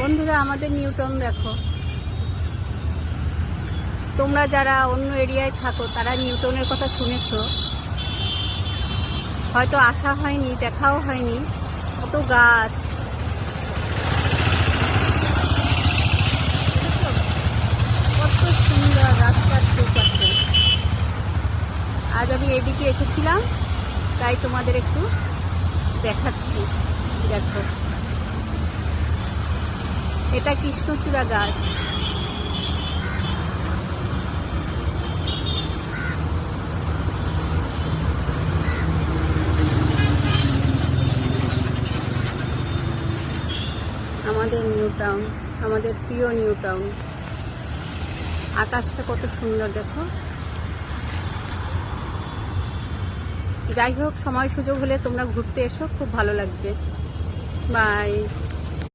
বন্ধুরা, আমাদের new town দেখো। তোমরা যারা অন্য এরিয়ায় থাকো তারা নিউ টাউনের কথা শুনেছো, হয়তো আসা হয়নি, দেখাও হয়নি। কত গাছ, কত সুন্দর রাস্তার চৌপাশে। আজ আমি এদিকে এসেছিলাম, তাই তোমাদের একটু দেখাচ্ছি। দেখো, এটা কৃষ্ণচূড়া গাছ। আমাদের নিউ টাউন, আমাদের প্রিয় নিউ টাউন। আকাশটা কত সুন্দর দেখো। যাই হোক, সময় সুযোগ হলে তোমরা ঘুরতে এসো, খুব ভালো লাগবে। বাই।